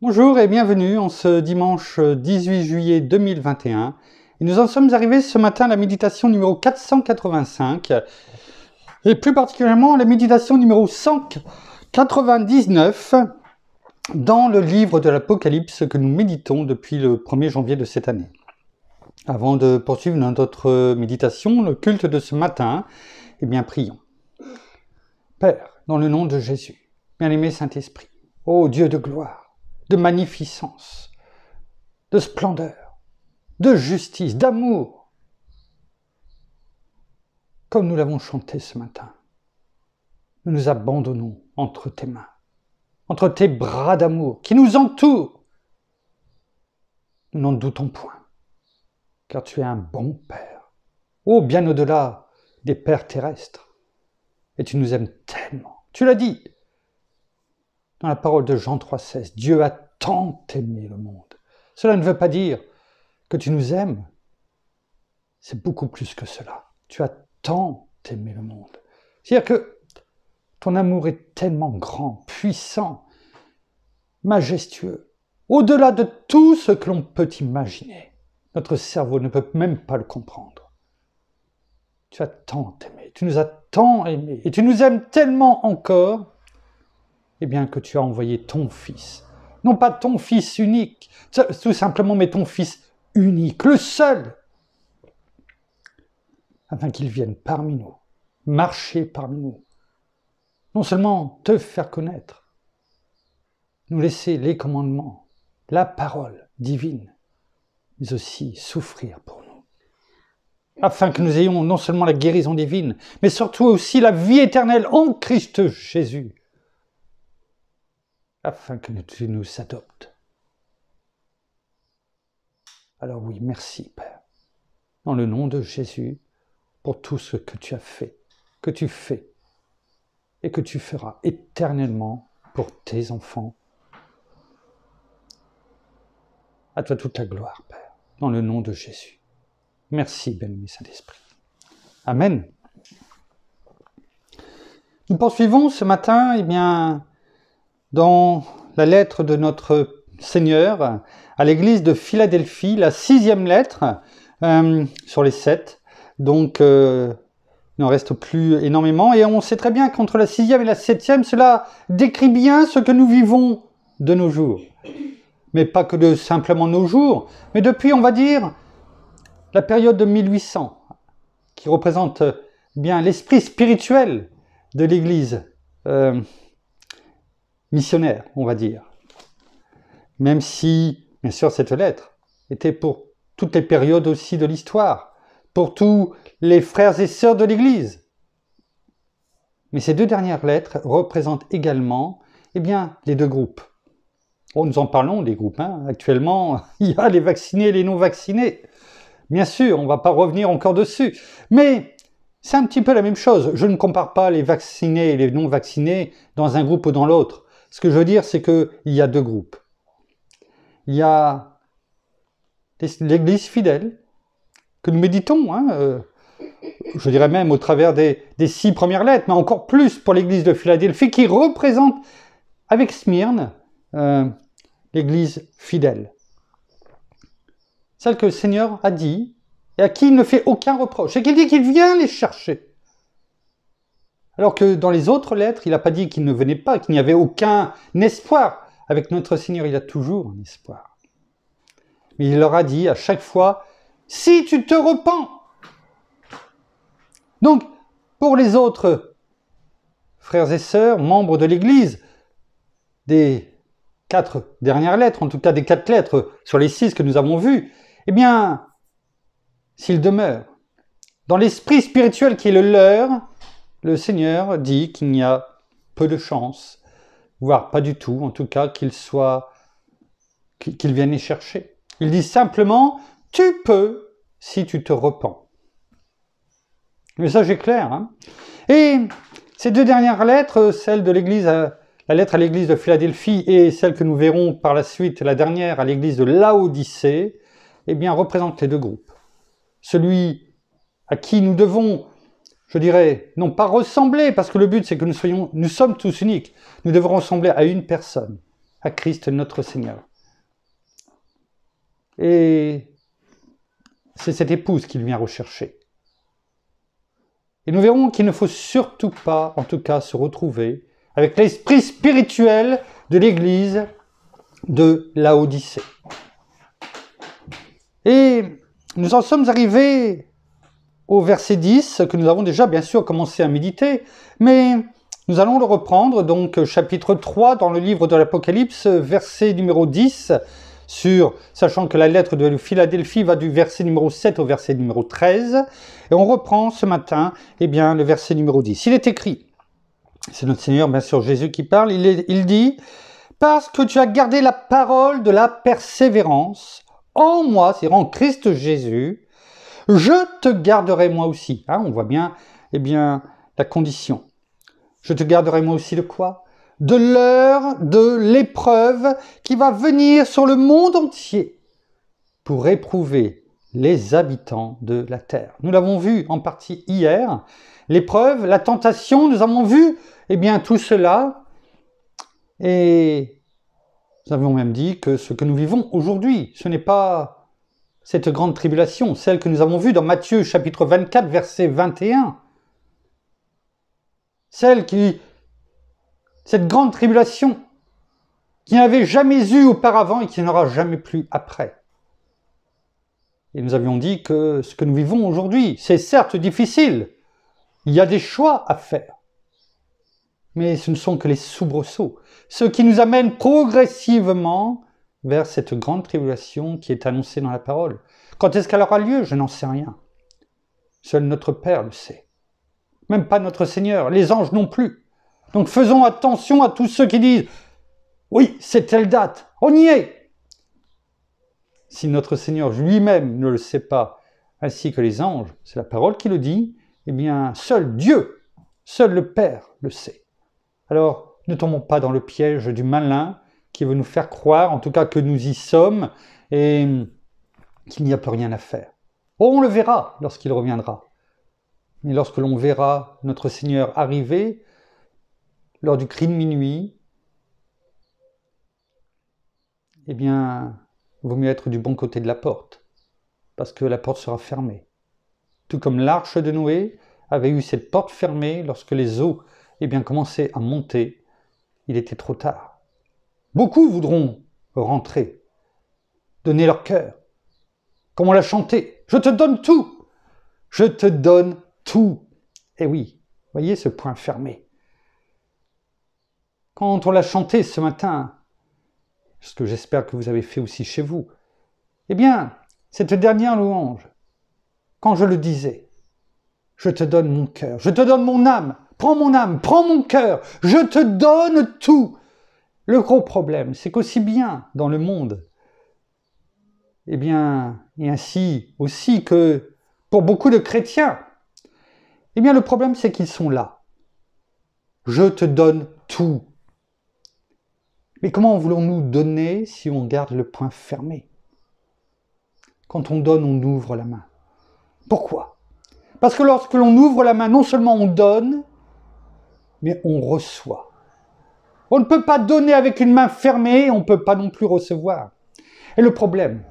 Bonjour et bienvenue en ce dimanche 18 juillet 2021. Et nous en sommes arrivés ce matin à la méditation numéro 485 et plus particulièrement à la méditation numéro 199 dans le livre de l'Apocalypse que nous méditons depuis le 1er janvier de cette année. Avant de poursuivre notre méditation, le culte de ce matin, eh bien prions. Père, dans le nom de Jésus, bien-aimé Saint-Esprit, ô Dieu de gloire, de magnificence, de splendeur, de justice, d'amour, comme nous l'avons chanté ce matin, nous nous abandonnons entre tes mains, entre tes bras d'amour qui nous entourent. Nous n'en doutons point, car tu es un bon Père, ô bien au-delà des pères terrestres, et tu nous aimes tellement. Tu l'as dit dans la parole de Jean 3,16, Dieu a tant aimé le monde. Cela ne veut pas dire que tu nous aimes, c'est beaucoup plus que cela. Tu as tant aimé le monde. C'est-à-dire que ton amour est tellement grand, puissant, majestueux, au-delà de tout ce que l'on peut imaginer. Notre cerveau ne peut même pas le comprendre. Tu as tant aimé, tu nous as tant aimés, et tu nous aimes tellement encore, eh bien que tu as envoyé ton Fils. Non pas ton Fils unique, tout simplement, mais ton Fils unique, le seul, afin qu'il vienne parmi nous, marcher parmi nous. Non seulement te faire connaître, nous laisser les commandements, la parole divine, mais aussi souffrir pour nous. Afin que nous ayons non seulement la guérison divine, mais surtout aussi la vie éternelle en Christ Jésus. Afin que tu nous adoptes. Alors oui, merci Père, dans le nom de Jésus, pour tout ce que tu as fait, que tu fais, et que tu feras éternellement pour tes enfants. À toi toute la gloire, Père, dans le nom de Jésus. Merci, bien-aimé Saint-Esprit. Amen. Nous poursuivons ce matin, dans la lettre de notre Seigneur à l'église de Philadelphie, la 6e lettre sur les 7. Donc, il n'en reste plus énormément. Et on sait très bien qu'entre la 6e et la 7e, cela décrit bien ce que nous vivons de nos jours. Mais pas que de simplement nos jours, mais depuis, on va dire, la période de 1800, qui représente bien l'esprit spirituel de l'église missionnaire, on va dire. Même si, bien sûr, cette lettre était pour toutes les périodes aussi de l'histoire, pour tous les frères et sœurs de l'Église. Mais ces deux dernières lettres représentent également, les deux groupes. Oh, nous en parlons des groupes. Actuellement, il y a les vaccinés et les non-vaccinés. Bien sûr, on ne va pas revenir encore dessus. Mais c'est un petit peu la même chose. Je ne compare pas les vaccinés et les non-vaccinés dans un groupe ou dans l'autre. Ce que je veux dire, c'est qu'il y a deux groupes. Il y a l'Église fidèle, que nous méditons, je dirais même au travers des 6 premières lettres, mais encore plus pour l'Église de Philadelphie, qui représente, avec Smyrne, l'Église fidèle. Celle que le Seigneur a dit, et à qui il ne fait aucun reproche, et qu'il dit qu'il vient les chercher. Alors que dans les autres lettres, il n'a pas dit qu'il ne venait pas, qu'il n'y avait aucun espoir. Avec notre Seigneur, il a toujours un espoir. Mais il leur a dit à chaque fois, si tu te repens. Donc, pour les autres frères et sœurs, membres de l'Église, des 4 dernières lettres, en tout cas des 4 lettres sur les 6 que nous avons vues, s'ils demeurent dans l'esprit spirituel qui est le leur, le Seigneur dit qu'il n'y a peu de chances, voire pas du tout, en tout cas qu'ils viennent les chercher. Il dit simplement, tu peux si tu te repens. Le message est clair. Et ces deux dernières lettres, celle de l'église, la lettre à l'église de Philadelphie et celle que nous verrons par la suite, la dernière à l'église de Laodicée, représentent les deux groupes. Celui à qui nous devons, je dirais, non pas ressembler, parce que le but c'est que nous sommes tous uniques. Nous devons ressembler à une personne, à Christ notre Seigneur. Et c'est cette épouse qu'il vient rechercher. Et nous verrons qu'il ne faut surtout pas, en tout cas, se retrouver avec l'esprit spirituel de l'Église de Laodicée. Et nous en sommes arrivés au verset 10, que nous avons déjà bien sûr commencé à méditer, mais nous allons le reprendre, donc chapitre 3 dans le livre de l'Apocalypse, verset numéro 10, sachant que la lettre de Philadelphie va du verset numéro 7 au verset numéro 13, et on reprend ce matin le verset numéro 10. Il est écrit, c'est notre Seigneur, bien sûr Jésus qui parle, il dit « Parce que tu as gardé la parole de la persévérance en moi, c'est-à-dire en Christ Jésus, je te garderai moi aussi. » On voit bien, la condition. Je te garderai moi aussi de quoi? De l'heure de l'épreuve qui va venir sur le monde entier pour éprouver les habitants de la terre. Nous l'avons vu en partie hier. L'épreuve, la tentation, nous avons vu tout cela. Et nous avons même dit que ce que nous vivons aujourd'hui, ce n'est pas cette grande tribulation, celle que nous avons vue dans Matthieu chapitre 24, verset 21. Cette grande tribulation qui n'avait jamais eu auparavant et qui n'aura jamais plus après. Et nous avions dit que ce que nous vivons aujourd'hui, c'est certes difficile, il y a des choix à faire, mais ce ne sont que les soubresauts, ceux qui nous amènent progressivement vers cette grande tribulation qui est annoncée dans la parole. Quand est-ce qu'elle aura lieu? Je n'en sais rien. Seul notre Père le sait. Même pas notre Seigneur, les anges non plus. Donc faisons attention à tous ceux qui disent « Oui, c'est telle date, on y est !» Si notre Seigneur lui-même ne le sait pas, ainsi que les anges, c'est la parole qui le dit, seul Dieu, seul le Père le sait. Alors, ne tombons pas dans le piège du malin qui veut nous faire croire, en tout cas que nous y sommes, et qu'il n'y a plus rien à faire. Oh, on le verra lorsqu'il reviendra. Mais lorsque l'on verra notre Seigneur arriver, lors du cri de minuit, vaut mieux être du bon côté de la porte, parce que la porte sera fermée. Tout comme l'arche de Noé avait eu cette porte fermée lorsque les eaux commençaient à monter, il était trop tard. Beaucoup voudront rentrer, donner leur cœur, comme on l'a chanté, « Je te donne tout, je te donne tout !» Et oui, voyez ce point fermé. Quand on l'a chanté ce matin, ce que j'espère que vous avez fait aussi chez vous, cette dernière louange, quand je le disais, je te donne mon cœur, je te donne mon âme, prends mon cœur, je te donne tout. Le gros problème, c'est qu'aussi bien dans le monde, et ainsi aussi que pour beaucoup de chrétiens, le problème c'est qu'ils sont là. Je te donne tout. Mais comment voulons-nous donner si on garde le poing fermé? Quand on donne, on ouvre la main. Pourquoi? Parce que lorsque l'on ouvre la main, non seulement on donne, mais on reçoit. On ne peut pas donner avec une main fermée, on ne peut pas non plus recevoir. Et le problème,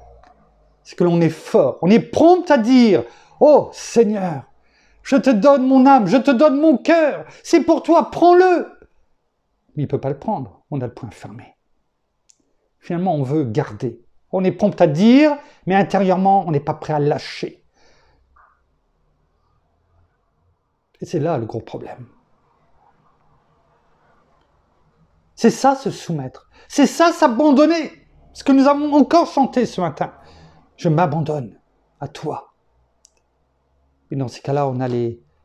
c'est que l'on est fort, on est prompt à dire « Oh Seigneur, je te donne mon âme, je te donne mon cœur, c'est pour toi, prends-le !» Mais il ne peut pas le prendre, on a le poing fermé. Finalement, on veut garder. On est prompt à dire, mais intérieurement, on n'est pas prêt à lâcher. Et c'est là le gros problème. C'est ça se soumettre. C'est ça s'abandonner. Ce que nous avons encore chanté ce matin. Je m'abandonne à toi. Et dans ces cas-là, on a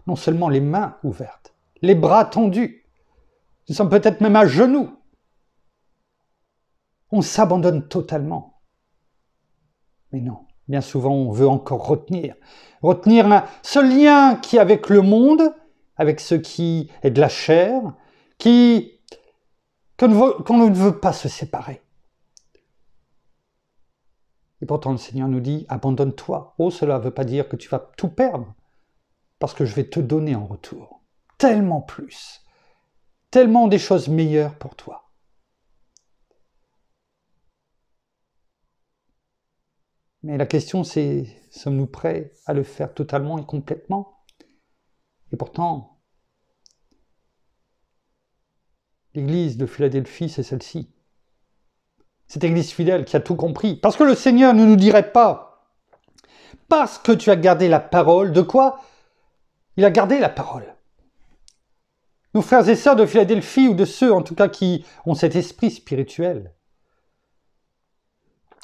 non seulement les mains ouvertes, les bras tendus. Nous sommes peut-être même à genoux. On s'abandonne totalement. Mais non, bien souvent, on veut encore retenir ce lien qui est avec le monde, avec ce qui est de la chair, qu'on ne veut pas se séparer. Et pourtant, le Seigneur nous dit, abandonne-toi. Oh, cela ne veut pas dire que tu vas tout perdre, parce que je vais te donner en retour. Tellement plus. Tellement des choses meilleures pour toi. Mais la question c'est, sommes-nous prêts à le faire totalement et complètement? Et pourtant, l'église de Philadelphie, c'est celle-ci. Cette église fidèle qui a tout compris. Parce que le Seigneur ne nous dirait pas, parce que tu as gardé la parole, de quoi? Il a gardé la parole. Nos frères et sœurs de Philadelphie, ou de ceux en tout cas qui ont cet esprit spirituel,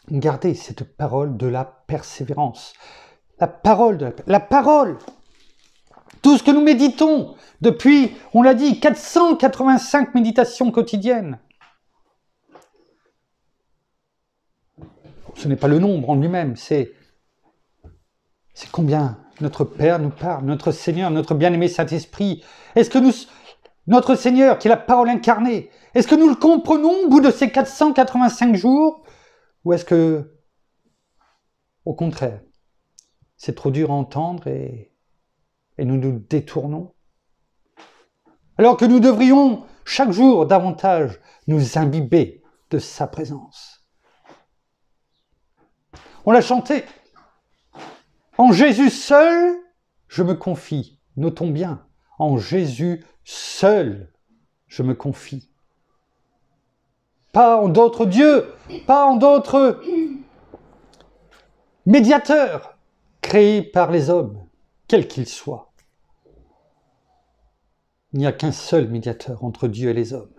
gardez cette parole de la persévérance. La parole de la parole. Tout ce que nous méditons depuis, on l'a dit, 485 méditations quotidiennes. Ce n'est pas le nombre en lui-même, c'est combien notre Père nous parle, notre Seigneur, notre bien-aimé Saint-Esprit. Est-ce que notre Seigneur, qui est la parole incarnée, est-ce que nous le comprenons au bout de ces 485 jours? Ou est-ce que, au contraire, c'est trop dur à entendre et nous nous détournons? Alors que nous devrions chaque jour davantage nous imbiber de sa présence. On l'a chanté. En Jésus seul, je me confie. Notons bien, en Jésus seul, je me confie. Pas en d'autres dieux, pas en d'autres médiateurs créés par les hommes, quels qu'ils soient. Il n'y a qu'un seul médiateur entre Dieu et les hommes.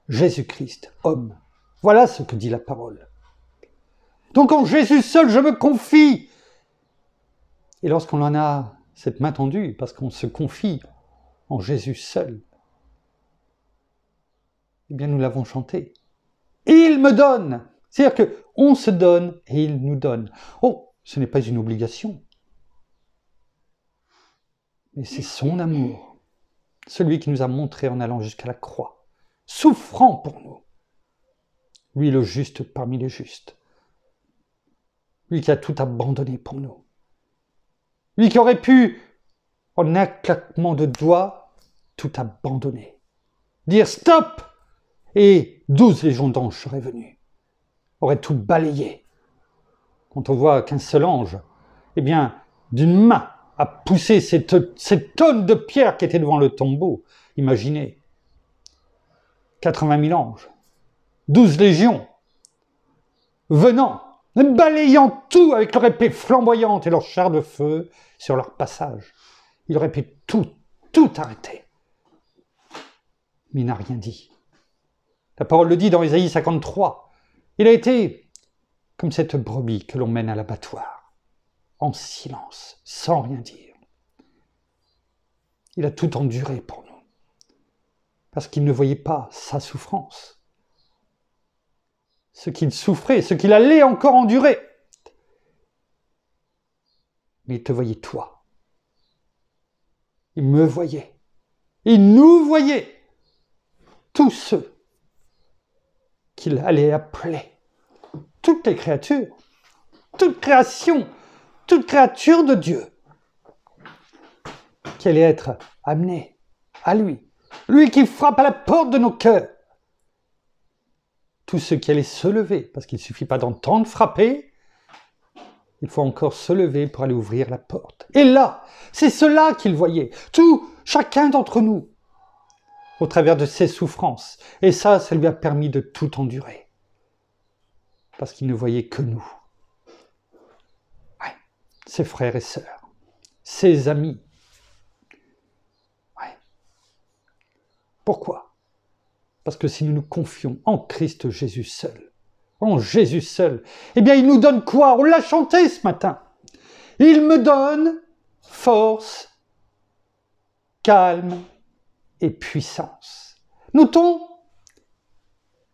Jésus-Christ, homme. Voilà ce que dit la parole. Donc en Jésus seul, je me confie. Et lorsqu'on en a cette main tendue, parce qu'on se confie en Jésus seul, eh bien nous l'avons chanté. Il me donne. C'est-à-dire qu'on se donne et il nous donne. Oh, ce n'est pas une obligation. Mais c'est son amour. Celui qui nous a montré en allant jusqu'à la croix, souffrant pour nous. Lui le juste parmi les justes. Lui qui a tout abandonné pour nous. Lui qui aurait pu, en un claquement de doigts, tout abandonner. Dire stop! Et 12 légions d'anges seraient venus. Auraient tout balayé. Quand on voit qu'un seul ange, eh bien, d'une main, a poussé cette tonne de pierre qui était devant le tombeau. Imaginez. 80 000 anges. 12 légions. Venant. Balayant tout avec leur épée flamboyante et leur char de feu sur leur passage. Il aurait pu tout arrêter. Mais il n'a rien dit. La parole le dit dans Ésaïe 53. Il a été comme cette brebis que l'on mène à l'abattoir, en silence, sans rien dire. Il a tout enduré pour nous, parce qu'il ne voyait pas sa souffrance. Ce qu'il souffrait, ce qu'il allait encore endurer. Mais il te voyait toi. Il me voyait. Il nous voyait. Tous ceux qu'il allait appeler. Toutes les créatures. Toute création. Toute créature de Dieu. Qui allait être amenée à lui. Lui qui frappe à la porte de nos cœurs. Tous ceux qui allaient se lever, parce qu'il ne suffit pas d'entendre frapper, il faut encore se lever pour aller ouvrir la porte. Et là, c'est cela qu'il voyait, chacun d'entre nous, au travers de ses souffrances. Et ça lui a permis de tout endurer, parce qu'il ne voyait que nous. Ouais, ses frères et sœurs, ses amis. Ouais. Pourquoi ? Parce que si nous nous confions en Christ Jésus seul, en Jésus seul, eh bien il nous donne quoi? On l'a chanté ce matin. Il me donne force, calme et puissance. Notons,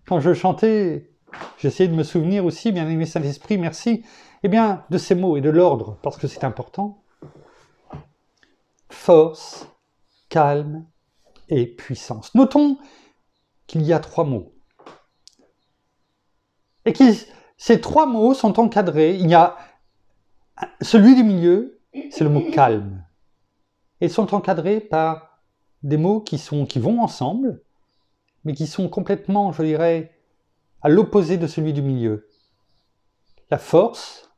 quand je chantais, j'essayais de me souvenir aussi, bien-aimé Saint-Esprit, merci, eh bien de ces mots et de l'ordre, parce que c'est important. Force, calme et puissance. Notons qu'il y a 3 mots. Et ces 3 mots sont encadrés. Il y a celui du milieu, c'est le mot calme. Et ils sont encadrés par des mots qui vont ensemble, mais qui sont complètement, je dirais, à l'opposé de celui du milieu. La force,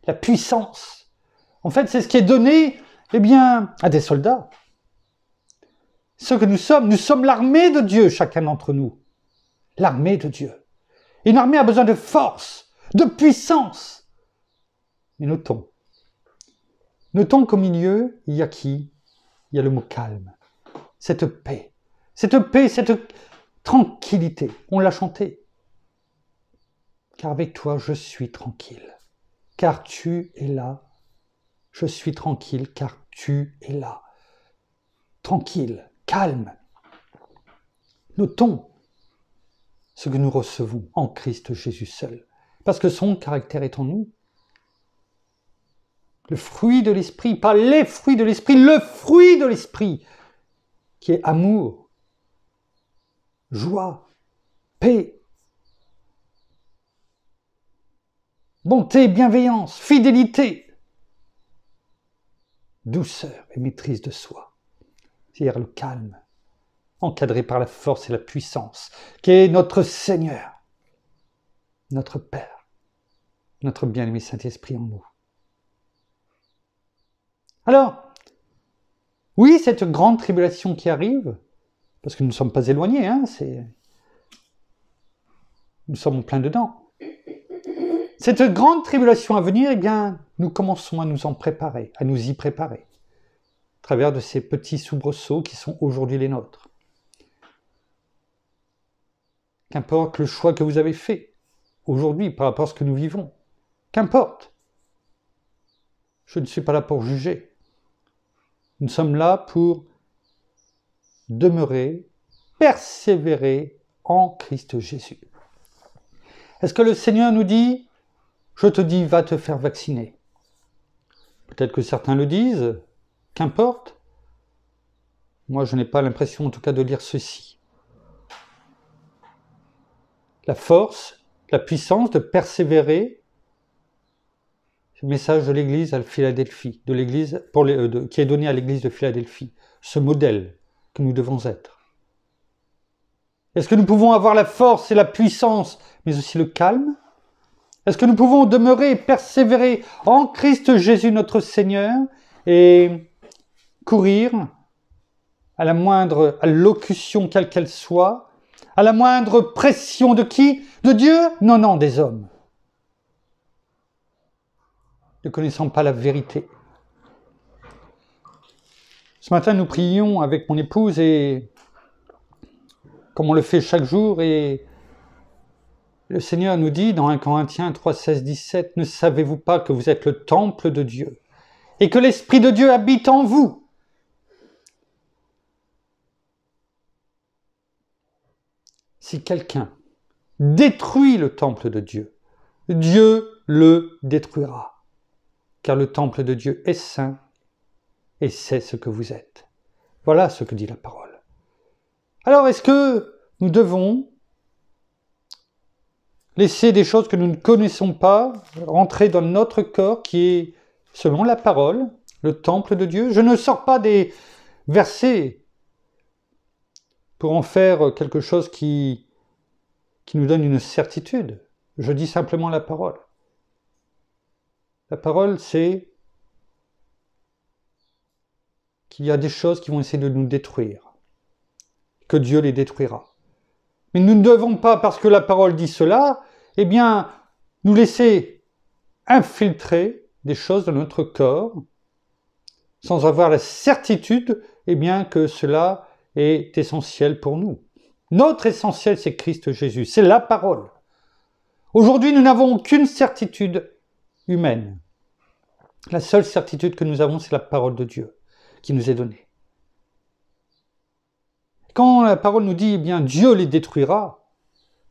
la puissance. En fait, c'est ce qui est donné, eh bien, à des soldats. Ce que nous sommes l'armée de Dieu, chacun d'entre nous. L'armée de Dieu. Une armée a besoin de force, de puissance. Mais notons qu'au milieu, il y a qui? Il y a le mot calme. Cette paix, cette tranquillité. On l'a chanté. Car avec toi, je suis tranquille. Car tu es là. Je suis tranquille, car tu es là. Tranquille, calme. Notons ce que nous recevons en Christ Jésus seul. Parce que son caractère est en nous. Le fruit de l'esprit, pas les fruits de l'esprit, le fruit de l'esprit, qui est amour, joie, paix, bonté, bienveillance, fidélité, douceur et maîtrise de soi. C'est-à-dire le calme, encadré par la force et la puissance, qui est notre Seigneur, notre Père, notre bien-aimé Saint-Esprit en nous. Alors, oui, cette grande tribulation qui arrive, parce que nous ne sommes pas éloignés, nous sommes en plein dedans. Cette grande tribulation à venir, eh bien, nous commençons à nous en préparer, à nous y préparer, à travers de ces petits soubresauts qui sont aujourd'hui les nôtres. Qu'importe le choix que vous avez fait aujourd'hui par rapport à ce que nous vivons, qu'importe. Je ne suis pas là pour juger. Nous sommes là pour demeurer, persévérer en Christ Jésus. Est-ce que le Seigneur nous dit, je te dis, va te faire vacciner? Peut-être que certains le disent, qu'importe. Moi, je n'ai pas l'impression, en tout cas, de lire ceci. La force, la puissance de persévérer, c'est le message de l'Église à Philadelphie, de l'Église qui est donné à l'Église de Philadelphie, ce modèle que nous devons être. Est-ce que nous pouvons avoir la force et la puissance, mais aussi le calme? Est-ce que nous pouvons demeurer et persévérer en Christ Jésus notre Seigneur et courir à la moindre allocution quelle qu'elle soit, à la moindre pression de qui? De Dieu? Non, des hommes. Ne connaissant pas la vérité. Ce matin, nous prions avec mon épouse et comme on le fait chaque jour, et le Seigneur nous dit dans 1 Corinthiens 3, 16, 17, « Ne savez-vous pas que vous êtes le temple de Dieu et que l'Esprit de Dieu habite en vous ?» Si quelqu'un détruit le temple de Dieu, Dieu le détruira. Car le temple de Dieu est saint et c'est ce que vous êtes. Voilà ce que dit la parole. Alors, est-ce que nous devons laisser des choses que nous ne connaissons pas rentrer dans notre corps qui est, selon la parole, le temple de Dieu? Je ne sors pas des versets pour en faire quelque chose qui nous donne une certitude. Je dis simplement la parole. La parole, c'est qu'il y a des choses qui vont essayer de nous détruire, que Dieu les détruira. Mais nous ne devons pas, parce que la parole dit cela, eh bien, nous laisser infiltrer des choses dans notre corps, sans avoir la certitude, eh bien, que cela est essentiel pour nous. Notre essentiel, c'est Christ Jésus, c'est la parole. Aujourd'hui, nous n'avons aucune certitude humaine. La seule certitude que nous avons, c'est la parole de Dieu qui nous est donnée. Quand la parole nous dit, eh bien, Dieu les détruira,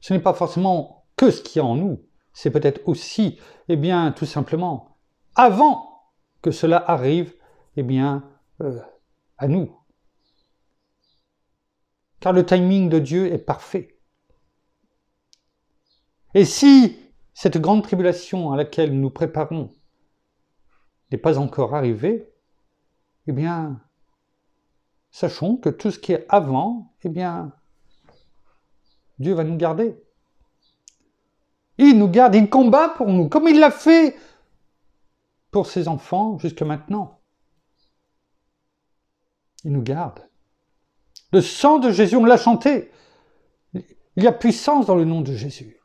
ce n'est pas forcément que ce qu'il y a en nous, c'est peut-être aussi, eh bien, tout simplement, avant que cela arrive, eh bien, à nous. Car le timing de Dieu est parfait. Et si cette grande tribulation à laquelle nous nous préparons n'est pas encore arrivée, eh bien, sachons que tout ce qui est avant, eh bien, Dieu va nous garder. Il nous garde, il combat pour nous, comme il l'a fait pour ses enfants jusque maintenant. Il nous garde. Le sang de Jésus, on l'a chanté. Il y a puissance dans le nom de Jésus.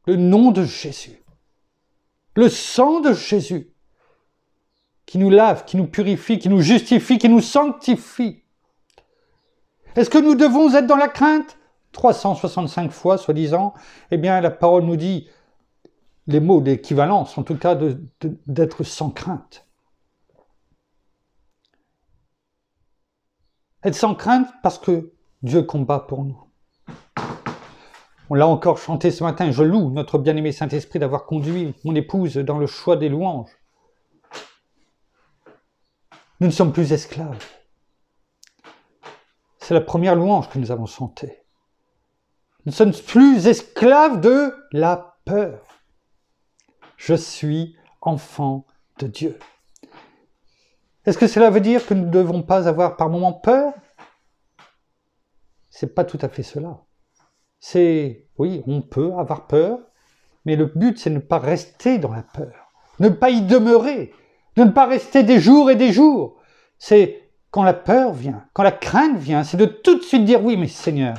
Le nom de Jésus. Le sang de Jésus qui nous lave, qui nous purifie, qui nous justifie, qui nous sanctifie. Est-ce que nous devons être dans la crainte ? 365 fois, soi-disant, eh bien, la parole nous dit, les mots d'équivalence, en tout cas, d'être sans crainte. Être sans crainte parce que Dieu combat pour nous. On l'a encore chanté ce matin, je loue notre bien-aimé Saint-Esprit d'avoir conduit mon épouse dans le choix des louanges. Nous ne sommes plus esclaves. C'est la première louange que nous avons chantée. Nous ne sommes plus esclaves de la peur. Je suis enfant de Dieu. Est-ce que cela veut dire que nous ne devons pas avoir par moments peur ? C'est pas tout à fait cela. Oui, on peut avoir peur, mais le but, c'est de ne pas rester dans la peur, ne pas y demeurer, de ne pas rester des jours et des jours. C'est quand la peur vient, quand la crainte vient, c'est de tout de suite dire, oui, mais Seigneur,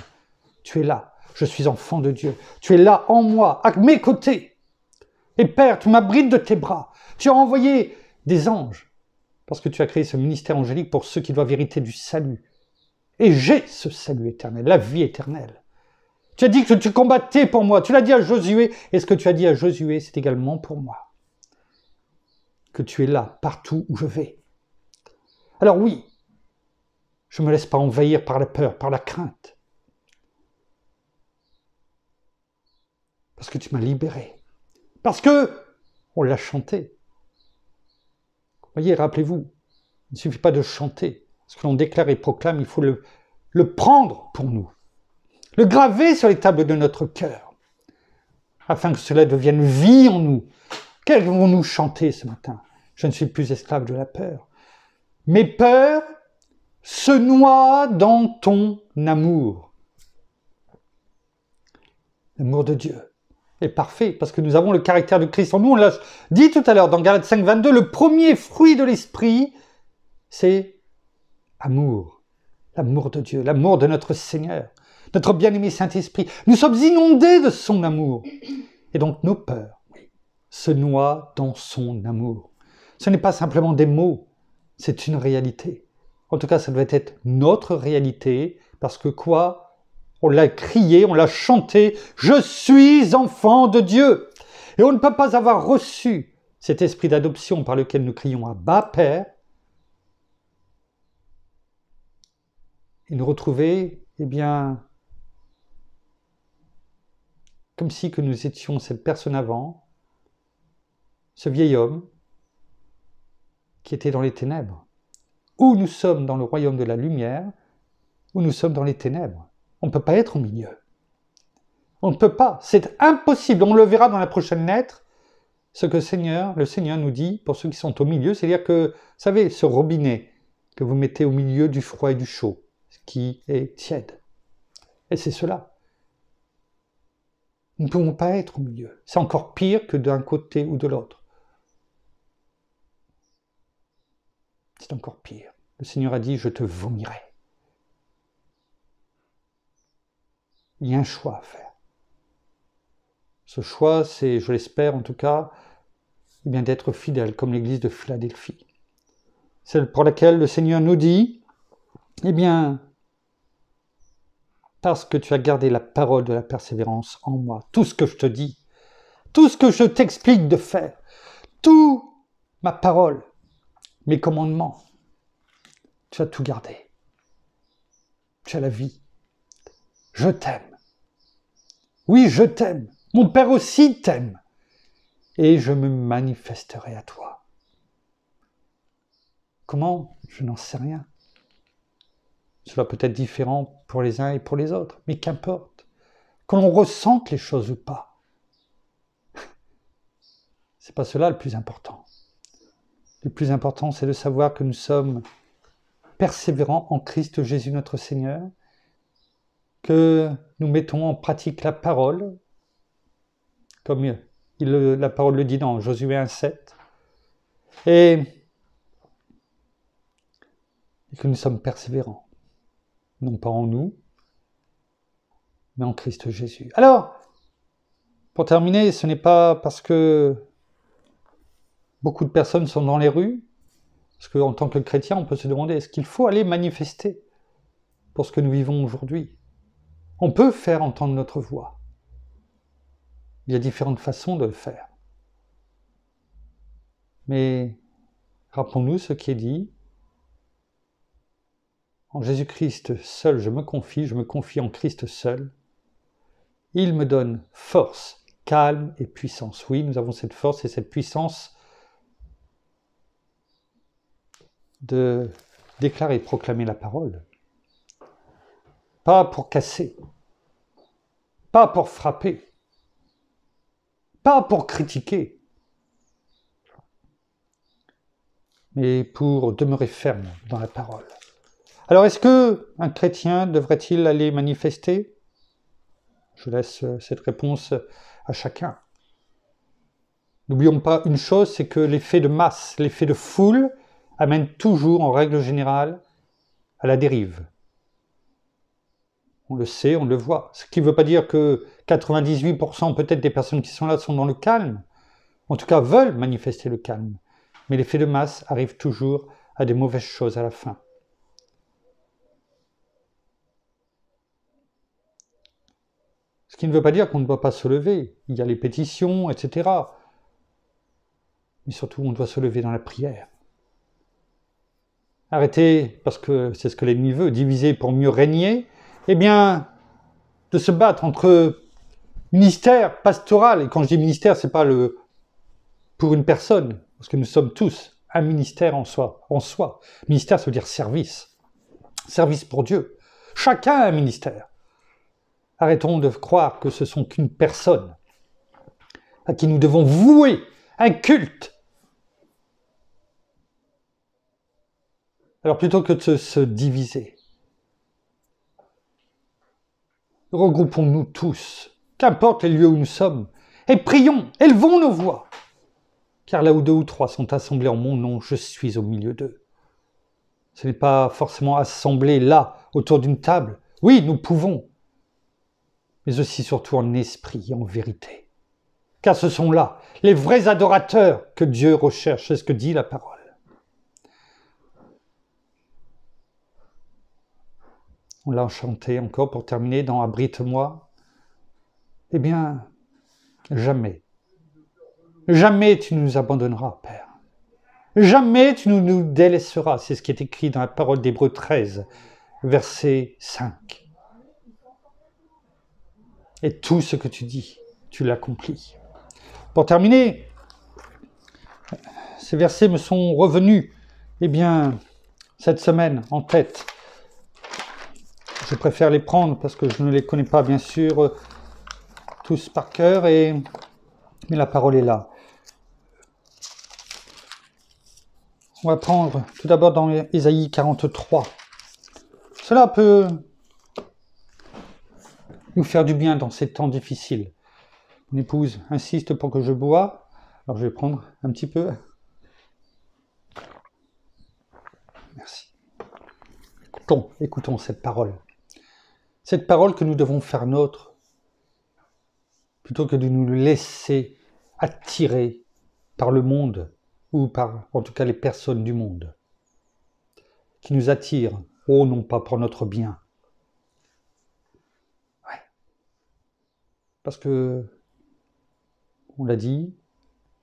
tu es là, je suis enfant de Dieu, tu es là en moi, à mes côtés. Et Père, tu m'abrites de tes bras, tu as envoyé des anges, parce que tu as créé ce ministère angélique pour ceux qui doivent hériter du salut. Et j'ai ce salut éternel, la vie éternelle. Tu as dit que tu combattais pour moi. Tu l'as dit à Josué. Et ce que tu as dit à Josué, c'est également pour moi. Que tu es là, partout où je vais. Alors oui, je ne me laisse pas envahir par la peur, par la crainte. Parce que tu m'as libéré. Parce que, on l'a chanté. Voyez, rappelez-vous, il ne suffit pas de chanter. Ce que l'on déclare et proclame, il faut le prendre pour nous. Le graver sur les tables de notre cœur, afin que cela devienne vie en nous. Qu'allons-nous chanter ce matin ? Je ne suis plus esclave de la peur. Mes peurs se noient dans ton amour. L'amour de Dieu est parfait, parce que nous avons le caractère de Christ en nous. On l'a dit tout à l'heure dans Galates 5, 22, le premier fruit de l'esprit, c'est amour. L'amour de Dieu, l'amour de notre Seigneur. Notre bien-aimé Saint-Esprit. Nous sommes inondés de son amour. Et donc nos peurs se noient dans son amour. Ce n'est pas simplement des mots, c'est une réalité. En tout cas, ça doit être notre réalité, parce que quoi ? On l'a crié, on l'a chanté, « Je suis enfant de Dieu ». Et on ne peut pas avoir reçu cet esprit d'adoption par lequel nous crions « Abba, Père » et nous retrouver, eh bien, comme si que nous étions cette personne avant, ce vieil homme qui était dans les ténèbres. Ou nous sommes dans le royaume de la lumière, ou nous sommes dans les ténèbres. On ne peut pas être au milieu. On ne peut pas, c'est impossible. On le verra dans la prochaine lettre, ce que le Seigneur nous dit pour ceux qui sont au milieu, c'est-à-dire que, vous savez, ce robinet que vous mettez au milieu du froid et du chaud, qui est tiède. Et c'est cela. Nous ne pouvons pas être au milieu. C'est encore pire que d'un côté ou de l'autre. C'est encore pire. Le Seigneur a dit, je te vomirai. Il y a un choix à faire. Ce choix, c'est, je l'espère en tout cas, eh bien d'être fidèle comme l'église de Philadelphie. Celle pour laquelle le Seigneur nous dit, eh bien, parce que tu as gardé la parole de la persévérance en moi, tout ce que je te dis, tout ce que je t'explique de faire, toute ma parole, mes commandements, tu as tout gardé. Tu as la vie. Je t'aime. Oui, je t'aime. Mon Père aussi t'aime. Et je me manifesterai à toi. Comment ? Je n'en sais rien. Cela peut être différent pour les uns et pour les autres, mais qu'importe. Que l'on ressente les choses ou pas. C'est pas cela le plus important. Le plus important, c'est de savoir que nous sommes persévérants en Christ Jésus notre Seigneur, que nous mettons en pratique la parole, comme La parole le dit dans Josué 1,7. Et que nous sommes persévérants. Non pas en nous, mais en Christ Jésus. Alors, pour terminer, ce n'est pas parce que beaucoup de personnes sont dans les rues, parce qu'en tant que chrétien, on peut se demander, est-ce qu'il faut aller manifester pour ce que nous vivons aujourd'hui? On peut faire entendre notre voix. Il y a différentes façons de le faire. Mais rappelons-nous ce qui est dit. En Jésus-Christ seul, je me confie en Christ seul. Il me donne force, calme et puissance. Oui, nous avons cette force et cette puissance de déclarer et proclamer la parole. Pas pour casser, pas pour frapper, pas pour critiquer, mais pour demeurer ferme dans la parole. Alors, est-ce qu'un chrétien devrait-il aller manifester? Je laisse cette réponse à chacun. N'oublions pas une chose, c'est que l'effet de masse, l'effet de foule, amène toujours, en règle générale, à la dérive. On le sait, on le voit. Ce qui ne veut pas dire que 98% peut-être des personnes qui sont là sont dans le calme, en tout cas veulent manifester le calme. Mais l'effet de masse arrive toujours à des mauvaises choses à la fin. Ce qui ne veut pas dire qu'on ne doit pas se lever. Il y a les pétitions, etc. Mais surtout, on doit se lever dans la prière. Arrêtez, parce que c'est ce que l'ennemi veut, diviser pour mieux régner, eh bien, de se battre entre ministère pastoral, et quand je dis ministère, c'est pas pour une personne, parce que nous sommes tous un ministère en soi. Ministère, ça veut dire service. Service pour Dieu. Chacun a un ministère. Arrêtons de croire que ce sont qu'une personne à qui nous devons vouer un culte. Alors plutôt que de se diviser, regroupons-nous tous, qu'importe les lieux où nous sommes, et prions, élevons nos voix. Car là où 2 ou 3 sont assemblés en mon nom, je suis au milieu d'eux. Ce n'est pas forcément assemblés là, autour d'une table. Oui, nous pouvons, mais aussi surtout en esprit et en vérité. Car ce sont là les vrais adorateurs que Dieu recherche, c'est ce que dit la parole. On l'a chanté encore pour terminer dans Abrite-moi. Eh bien, jamais, jamais tu nous abandonneras, Père. Jamais tu nous délaisseras. C'est ce qui est écrit dans la parole d'Hébreux 13, verset 5. Et tout ce que tu dis, tu l'accomplis. Pour terminer, ces versets me sont revenus, eh bien, cette semaine en tête. Je préfère les prendre parce que je ne les connais pas, bien sûr, tous par cœur, mais la parole est là. On va prendre tout d'abord dans Ésaïe 43. Cela peut nous faire du bien dans ces temps difficiles. Mon épouse insiste pour que je bois, alors je vais prendre un petit peu. Merci. Écoutons cette parole. Cette parole que nous devons faire nôtre, plutôt que de nous laisser attirer par le monde, ou par, en tout cas, les personnes du monde, qui nous attirent, oh non pas pour notre bien. Ouais. Parce que, on l'a dit,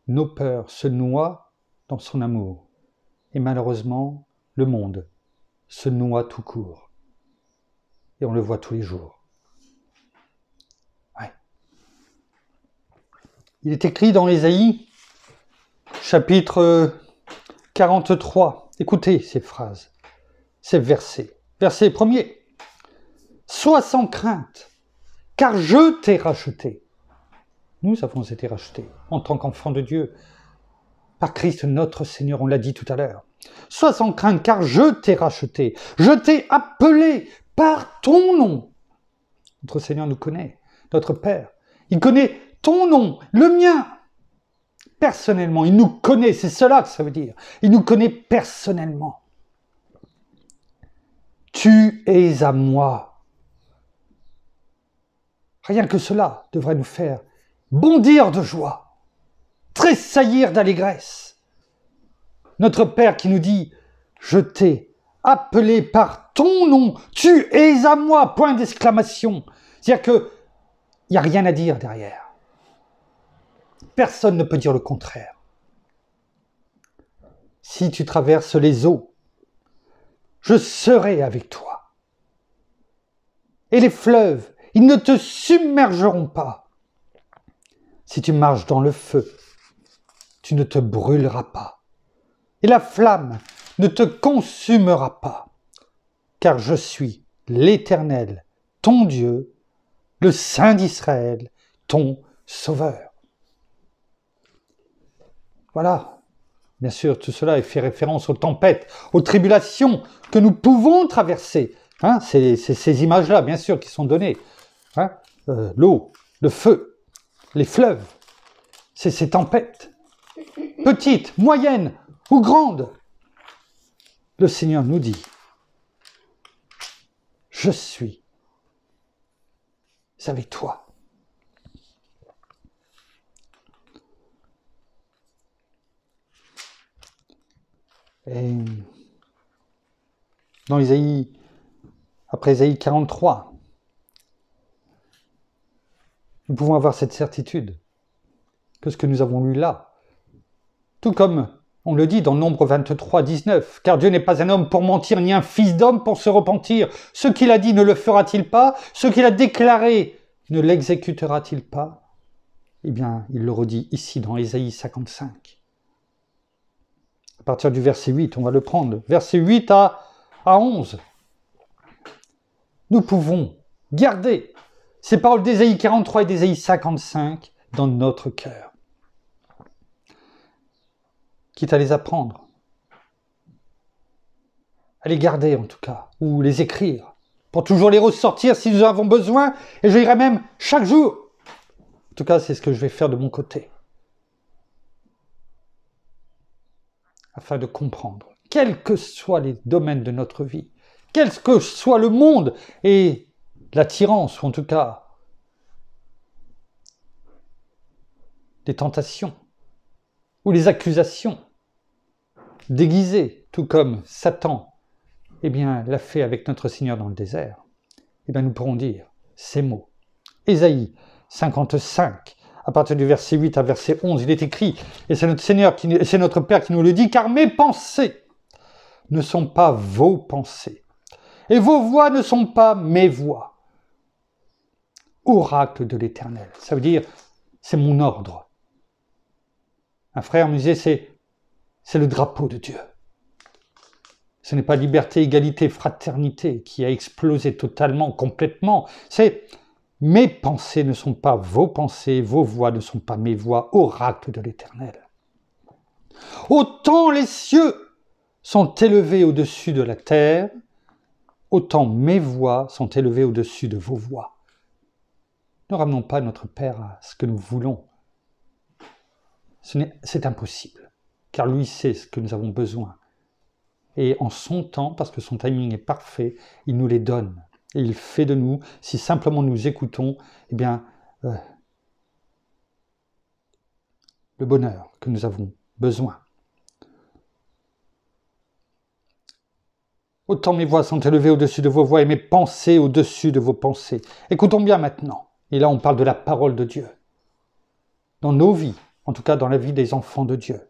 nos peurs se noient dans son amour. Et malheureusement, le monde se noie tout court. Et on le voit tous les jours. Ouais. Il est écrit dans Ésaïe, chapitre 43. Écoutez ces phrases, ces versets. Verset 1er. Sois sans crainte, car je t'ai racheté. Nous avons été rachetés en tant qu'enfants de Dieu par Christ notre Seigneur, on l'a dit tout à l'heure. Sois sans crainte, car je t'ai racheté. Je t'ai appelé par ton nom. Notre Seigneur nous connaît, notre Père. Il connaît ton nom, le mien. personnellement. Il nous connaît, c'est cela que ça veut dire. Il nous connaît personnellement. Tu es à moi. Rien que cela devrait nous faire bondir de joie, tressaillir d'allégresse. Notre Père qui nous dit « Je t'ai appelé par ton nom, tu es à moi !» point d'exclamation. C'est-à-dire qu'il n'y a rien à dire derrière. Personne ne peut dire le contraire. Si tu traverses les eaux, je serai avec toi. Et les fleuves, ils ne te submergeront pas. Si tu marches dans le feu, tu ne te brûleras pas. Et la flamme ne te consumera pas. Car je suis l'Éternel, ton Dieu, le Saint d'Israël, ton Sauveur. Voilà. Bien sûr, tout cela fait référence aux tempêtes, aux tribulations que nous pouvons traverser. Hein, c'est ces images-là, bien sûr, qui sont données. Hein, l'eau, le feu, les fleuves, c'est ces tempêtes. Petites, moyennes ou grandes. Le Seigneur nous dit, je suis avec toi. Et dans Isaïe, après Isaïe 43, nous pouvons avoir cette certitude que ce que nous avons lu là, tout comme on le dit dans Nombre 23, 19, car Dieu n'est pas un homme pour mentir, ni un fils d'homme pour se repentir. Ce qu'il a dit ne le fera-t-il pas? Ce qu'il a déclaré ne l'exécutera-t-il pas? Eh bien, il le redit ici dans Isaïe 55. À partir du verset 8, on va le prendre. Verset 8 à 11. Nous pouvons garder ces paroles d'Ésaïe 43 et d'Ésaïe 55 dans notre cœur. Quitte à les apprendre, à les garder en tout cas, ou les écrire, pour toujours les ressortir si nous en avons besoin, et je dirais même chaque jour. En tout cas, c'est ce que je vais faire de mon côté. Afin de comprendre, quels que soient les domaines de notre vie, quel que soit le monde et l'attirance, ou en tout cas des tentations, ou les accusations déguisées, tout comme Satan l'a fait avec notre Seigneur dans le désert, nous pourrons dire ces mots. Ésaïe 55, à partir du verset 8 à verset 11, il est écrit, et c'est notre Seigneur, c'est notre Père qui nous le dit, car mes pensées ne sont pas vos pensées, et vos voix ne sont pas mes voix. Oracle de l'Éternel, ça veut dire, c'est mon ordre. Un frère me disait, c'est le drapeau de Dieu. Ce n'est pas liberté, égalité, fraternité qui a explosé totalement, complètement. C'est mes pensées ne sont pas vos pensées, vos voix ne sont pas mes voix, oracle de l'Éternel. Autant les cieux sont élevés au-dessus de la terre, autant mes voix sont élevées au-dessus de vos voix. Ne ramenons pas notre Père à ce que nous voulons. C'est impossible, car lui sait ce que nous avons besoin. Et en son temps, parce que son timing est parfait, il nous les donne. Et il fait de nous, si simplement nous écoutons, le bonheur que nous avons besoin. Autant mes voix sont élevées au-dessus de vos voix et mes pensées au-dessus de vos pensées. Écoutons bien maintenant. Et là, on parle de la parole de Dieu. Dans nos vies, en tout cas dans la vie des enfants de Dieu.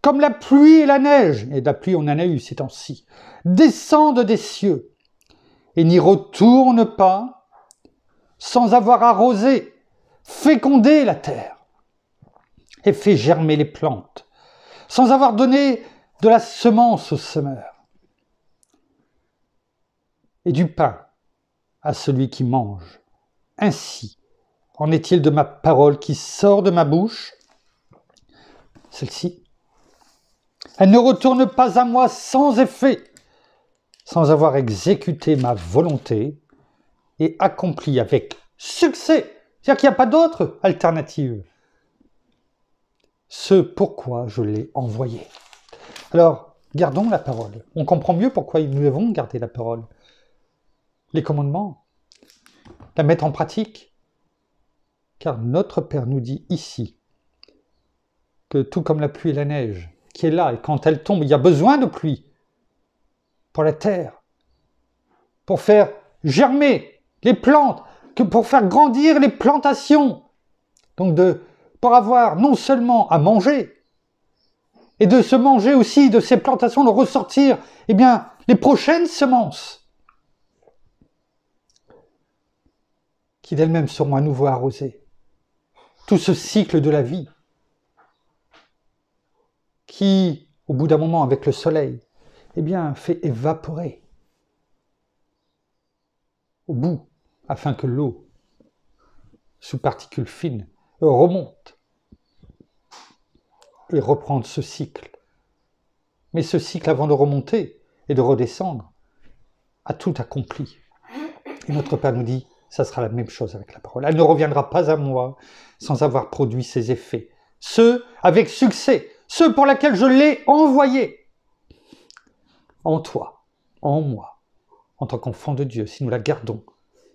Comme la pluie et la neige, et de la pluie on en a eu ces temps-ci, descendent des cieux et n'y retournent pas sans avoir arrosé, fécondé la terre et fait germer les plantes, sans avoir donné de la semence au semeur et du pain à celui qui mange. Ainsi en est-il de ma parole qui sort de ma bouche, celle-ci. Elle ne retourne pas à moi sans effet, sans avoir exécuté ma volonté et accompli avec succès. C'est-à-dire qu'il n'y a pas d'autre alternative. ce pourquoi je l'ai envoyé. Alors, gardons la parole. On comprend mieux pourquoi nous devons garder la parole. Les commandements, la mettre en pratique. Car notre Père nous dit ici que tout comme la pluie et la neige, qui est là, et quand elle tombe, il y a besoin de pluie pour la terre, pour faire germer les plantes, que pour faire grandir les plantations. Donc pour avoir non seulement à manger, et de se manger aussi de ces plantations, de ressortir les prochaines semences, qui d'elles-mêmes seront à nouveau arrosées. Tout ce cycle de la vie, qui, au bout d'un moment, avec le soleil, fait évaporer au bout, afin que l'eau, sous particules fines, remonte et reprendre ce cycle. Mais ce cycle, avant de remonter et de redescendre, a tout accompli. Et notre Père nous dit, ça sera la même chose avec la parole. Elle ne reviendra pas à moi sans avoir produit ses effets. Ceux avec succès, ceux pour lesquels je l'ai envoyé. En toi, en moi, en tant qu'enfant de Dieu, si nous la gardons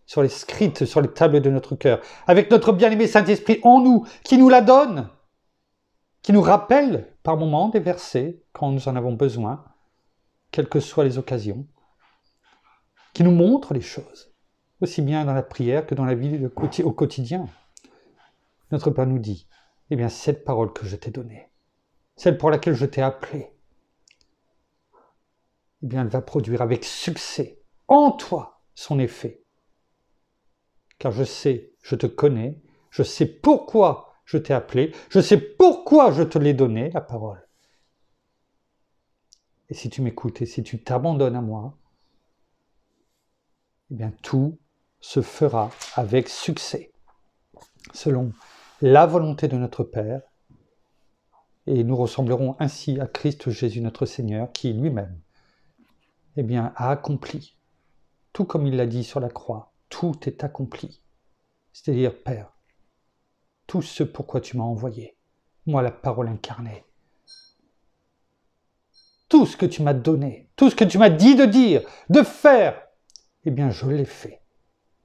sur les scripts, sur les tables de notre cœur, avec notre bien-aimé Saint-Esprit en nous, qui nous la donne, qui nous rappelle par moments des versets quand nous en avons besoin, quelles que soient les occasions, qui nous montre les choses, aussi bien dans la prière que dans la vie au quotidien. Notre Père nous dit, cette parole que je t'ai donnée, celle pour laquelle je t'ai appelé, elle va produire avec succès en toi son effet. Car je sais, je te connais, je sais pourquoi je t'ai appelé, je sais pourquoi je te l'ai donné, la parole. Et si tu m'écoutes et si tu t'abandonnes à moi, tout se fera avec succès, selon la volonté de notre Père, et nous ressemblerons ainsi à Christ Jésus notre Seigneur, qui lui-même a accompli, tout comme il l'a dit sur la croix, tout est accompli. C'est-à-dire, Père, tout ce pourquoi tu m'as envoyé, moi la parole incarnée, tout ce que tu m'as donné, tout ce que tu m'as dit de dire, de faire, je l'ai fait.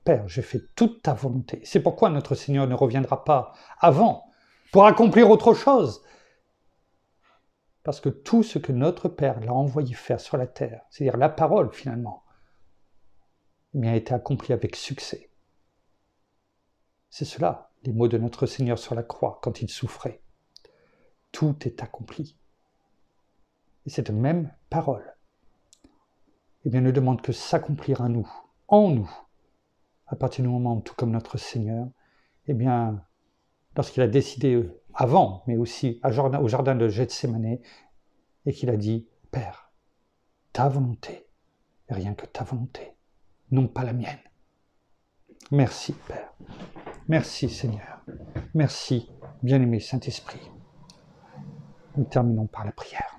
Père, j'ai fait toute ta volonté. C'est pourquoi notre Seigneur ne reviendra pas avant, pour accomplir autre chose. Parce que tout ce que notre Père l'a envoyé faire sur la terre, c'est-à-dire la parole finalement, a été accompli avec succès. C'est cela, les mots de notre Seigneur sur la croix, quand il souffrait. Tout est accompli. Et cette même parole, ne demande que s'accomplir à nous, en nous, à partir du moment où, tout comme notre Seigneur, lorsqu'il a décidé avant, mais aussi au jardin de Gethsémanée, et qu'il a dit, Père, ta volonté, et rien que ta volonté, non pas la mienne. Merci, Père. Merci, Seigneur. Merci, bien-aimé Saint-Esprit. Nous terminons par la prière.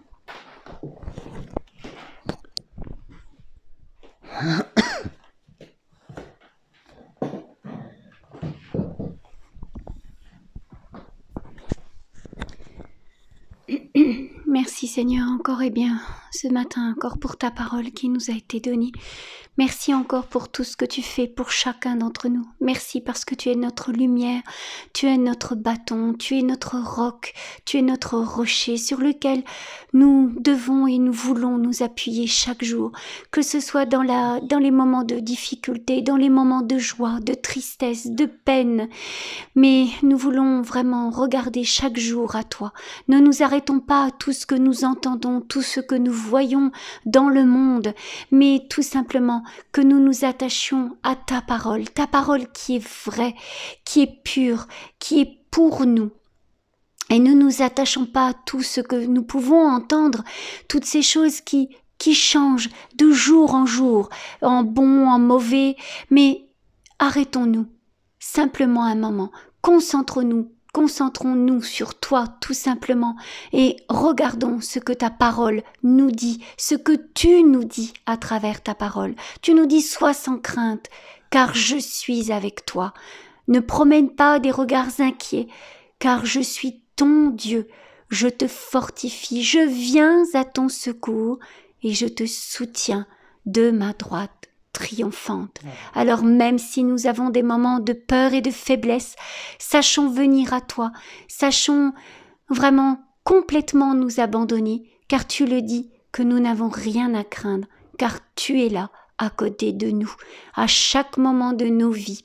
Merci Seigneur encore ce matin encore pour ta parole qui nous a été donnée. Merci encore pour tout ce que tu fais pour chacun d'entre nous. Merci parce que tu es notre lumière, tu es notre bâton, tu es notre roc, tu es notre rocher sur lequel nous devons et nous voulons nous appuyer chaque jour, que ce soit dans les moments de difficulté, dans les moments de joie, de tristesse, de peine. Mais nous voulons vraiment regarder chaque jour à toi. Ne nous arrêtons pas à tout ce que nous entendons, tout ce que nous voyons dans le monde, mais tout simplement que nous nous attachions à ta parole qui est vraie, qui est pure, qui est pour nous. Et ne nous attachons pas à tout ce que nous pouvons entendre, toutes ces choses qui changent de jour en jour, en bon, en mauvais, mais arrêtons-nous simplement un moment, concentrons-nous sur toi tout simplement et regardons ce que ta parole nous dit, ce que tu nous dis à travers ta parole. Tu nous dis sois sans crainte car je suis avec toi. Ne promène pas des regards inquiets car je suis ton Dieu. Je te fortifie, je viens à ton secours et je te soutiens de ma droite triomphante. Alors même si nous avons des moments de peur et de faiblesse, sachons venir à toi, sachons vraiment complètement nous abandonner, car tu le dis que nous n'avons rien à craindre, car tu es là à côté de nous, à chaque moment de nos vies,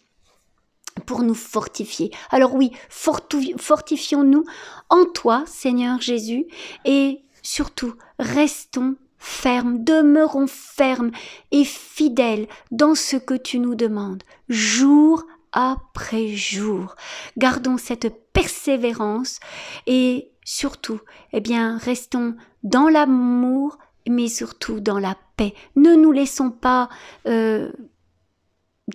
pour nous fortifier. Alors oui, fortifions-nous en toi, Seigneur Jésus, et surtout, restons fermes, demeurons fermes et fidèles dans ce que tu nous demandes, jour après jour. Gardons cette persévérance et surtout, restons dans l'amour, mais surtout dans la paix. Ne nous laissons pas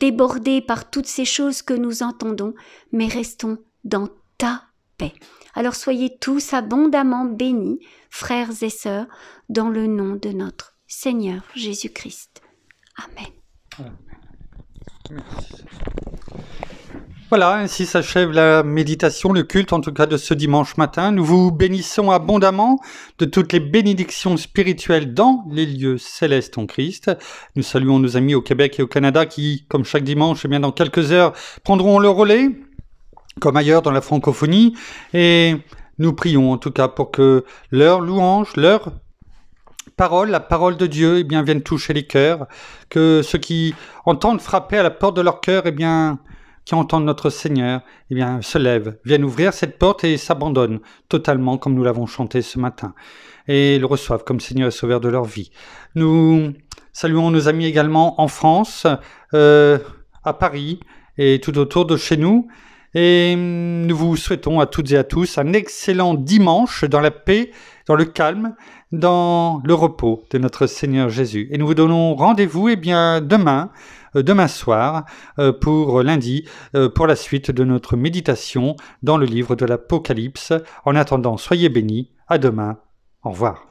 débordés par toutes ces choses que nous entendons, mais restons dans ta paix. Alors soyez tous abondamment bénis, frères et sœurs, dans le nom de notre Seigneur Jésus-Christ. Amen. Merci. Voilà, ainsi s'achève la méditation, le culte, en tout cas de ce dimanche matin. Nous vous bénissons abondamment de toutes les bénédictions spirituelles dans les lieux célestes en Christ. Nous saluons nos amis au Québec et au Canada qui, comme chaque dimanche, et bien dans quelques heures, prendront le relais, comme ailleurs dans la francophonie. Et nous prions en tout cas pour que leur louange, leur parole, la parole de Dieu, vienne toucher les cœurs, que ceux qui entendent frapper à la porte de leur cœur, qui entendent notre Seigneur, se lèvent, viennent ouvrir cette porte et s'abandonnent totalement comme nous l'avons chanté ce matin et le reçoivent comme Seigneur et Sauveur de leur vie. Nous saluons nos amis également en France, à Paris et tout autour de chez nous et nous vous souhaitons à toutes et à tous un excellent dimanche dans la paix, dans le calme, dans le repos de notre Seigneur Jésus. Et nous vous donnons rendez-vous demain soir pour lundi, pour la suite de notre méditation dans le livre de l'Apocalypse. En attendant, soyez bénis. À demain. Au revoir.